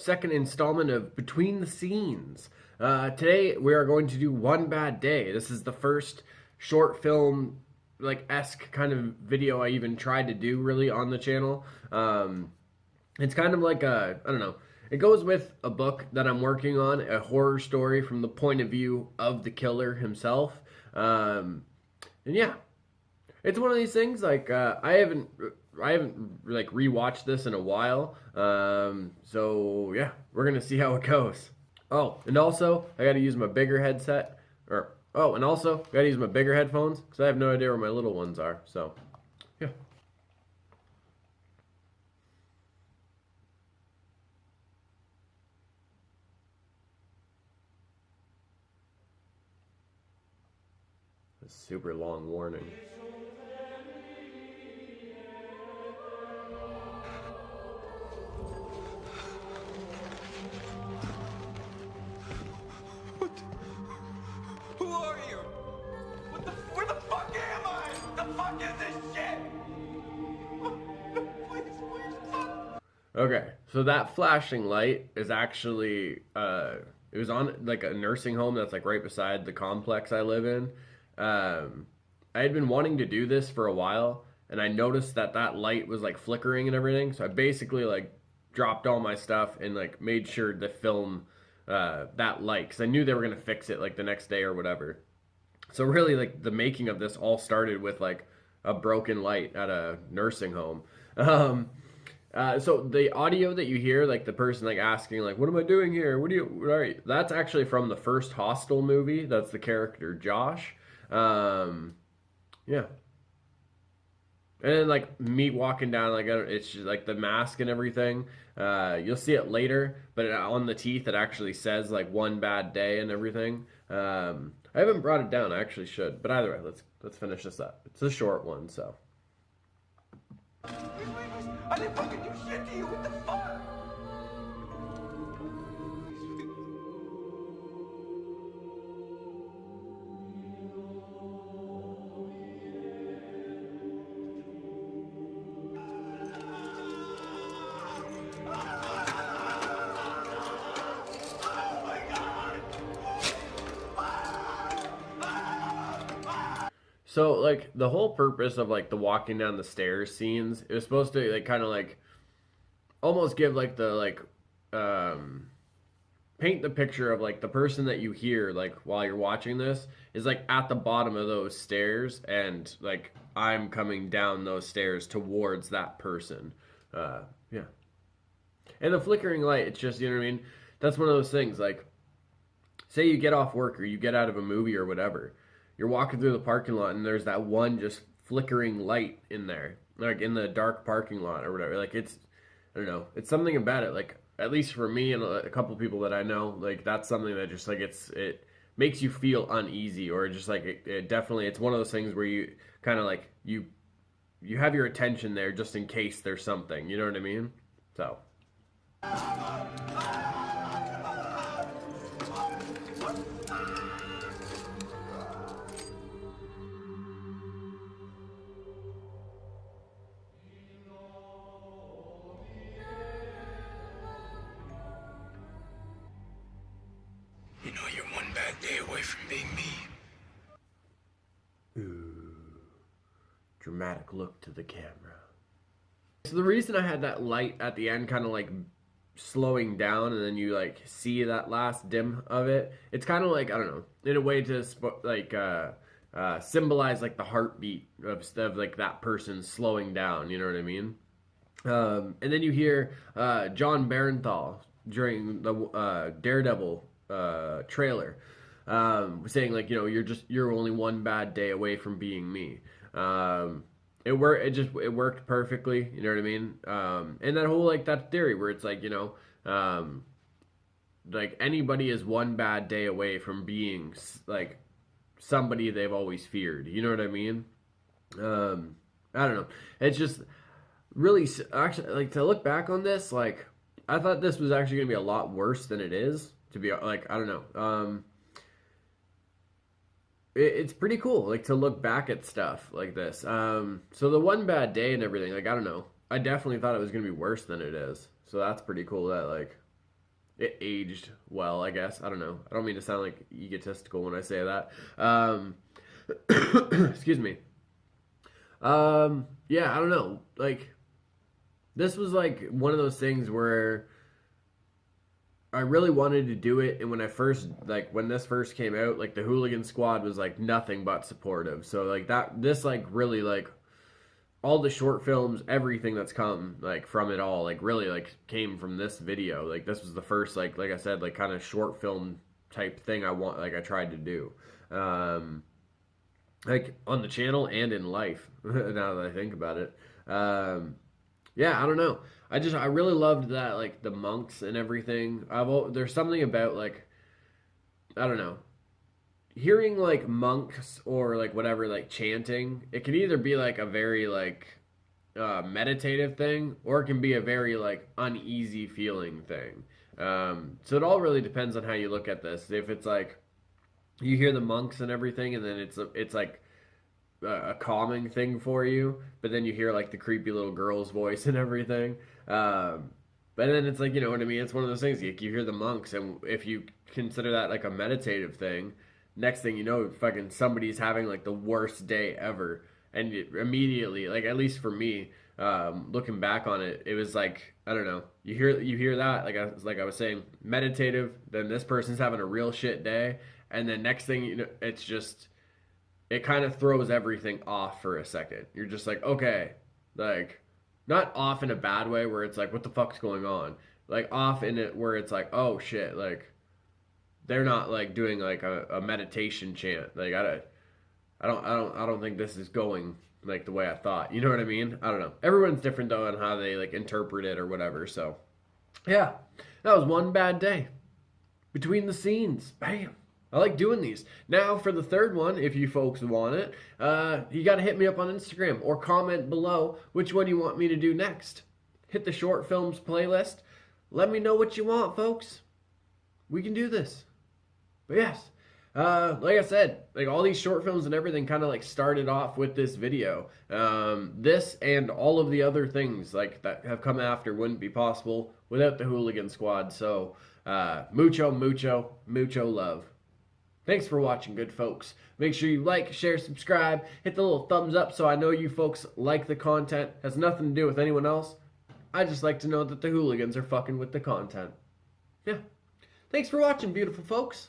second installment of Between the Scenes. Today we are going to do One Bad Day. This is the first short film esque kind of video I even tried to do really on the channel. It's kind of like I don't know. It goes with a book that I'm working on, a horror story from the point of view of the killer himself. And yeah, it's one of these things I haven't rewatched this in a while. So yeah, we're gonna see how it goes. Oh, and also I got to use my bigger headset, and also got to use my bigger headphones because I have no idea where my little ones are. So yeah. A super long warning. Who are you? Where the fuck am I? The fuck is this shit? Please, fuck. Okay, so that flashing light is actually it was on like a nursing home that's like right beside the complex I live in. I had been wanting to do this for a while, and I noticed that light was like flickering and everything. So I basically like dropped all my stuff and like made sure to film that light because I knew they were gonna fix it like the next day or whatever. So really, like the making of this all started with like a broken light at a nursing home. So the audio that you hear, like the person like asking, like, "What am I doing here? What are you?" That's actually from the first Hostel movie. That's the character Josh. Yeah. And then like me walking down, like it's just like the mask and everything. You'll see it later, but on the teeth it actually says like "One Bad Day" and everything. I haven't brought it down. I actually should, but either way, let's finish this up. It's a short one, so. I didn't fucking do shit to you. What the fuck? So like the whole purpose of like the walking down the stairs scenes, it was supposed to like kind of like almost give like the paint the picture of like the person that you hear like while you're watching this is like at the bottom of those stairs, and like I'm coming down those stairs towards that person. Yeah. And the flickering light, it's just, you know what I mean? That's one of those things, like say you get off work or you get out of a movie or whatever. You're walking through the parking lot and there's that one just flickering light in there, like in the dark parking lot or whatever. Like it's, I don't know, it's something about it. Like at least for me and a couple of people that I know, like that's something that just like it makes you feel uneasy, or just like it definitely, it's one of those things where you kind of like you have your attention there just in case there's something. You know what I mean? So. You know you're one bad day away from being me. Ooh, dramatic look to the camera. So the reason I had that light at the end kind of like slowing down and then you like see that last dim of it, it's kind of like, I don't know, in a way to symbolize like the heartbeat of like that person slowing down, you know what I mean? And then you hear John Barenthal during the Daredevil trailer saying like, you know, you're only one bad day away from being me. It worked perfectly, you know what I mean? And that whole like that theory where it's like, you know, like anybody is one bad day away from being like somebody they've always feared, you know what I mean? I don't know, it's just really, actually, like to look back on this, like I thought this was actually gonna be a lot worse than it is, to be like, I don't know. It's pretty cool, like to look back at stuff like this. So the one bad day and everything, like I don't know, I definitely thought it was gonna be worse than it is. So that's pretty cool that like it aged well, I guess. I don't know. I don't mean to sound like egotistical when I say that. Excuse me. Yeah, I don't know. Like, this was like one of those things where I really wanted to do it, and when I first, like, when this first came out, like, the Hooligan squad was like nothing but supportive. So like this like really like all the short films, everything that's come like from it all, like really like came from this video. Like, this was the first like I said, like kind of short film type thing I tried to do. Like on the channel and in life. Now that I think about it. Yeah, I don't know. I really loved that, like the monks and everything. There's something about like, I don't know, hearing like monks or like whatever, like chanting. It can either be like a very like meditative thing, or it can be a very like uneasy feeling thing. So it all really depends on how you look at this. If it's like you hear the monks and everything, and then it's like a calming thing for you, but then you hear like the creepy little girl's voice and everything. But then it's like, you know what I mean? It's one of those things. You hear the monks, and if you consider that like a meditative thing, next thing you know, fucking somebody's having like the worst day ever, and immediately, like at least for me, looking back on it, it was like, I don't know. You hear that, like I was saying, meditative. Then this person's having a real shit day, and then next thing you know, it's just, it kind of throws everything off for a second. You're just like, okay, like, not off in a bad way where it's like, what the fuck's going on? Like, off in it where it's like, oh shit, like, they're not like doing like a meditation chant. Like, I don't think this is going like the way I thought. You know what I mean? I don't know. Everyone's different though on how they like interpret it or whatever. So, yeah, that was one bad day. Between the scenes, bam. I like doing these. Now for the third one, if you folks want it, you got to hit me up on Instagram or comment below which one you want me to do next. Hit the short films playlist. Let me know what you want, folks. We can do this. But yes, like I said, like all these short films and everything kind of like started off with this video. This and all of the other things like that have come after wouldn't be possible without the Hooligan squad. So, mucho, mucho, mucho love. Thanks for watching, good folks. Make sure you like, share, subscribe, hit the little thumbs up so I know you folks like the content. Has nothing to do with anyone else. I just like to know that the Hooligans are fucking with the content. Yeah. Thanks for watching, beautiful folks.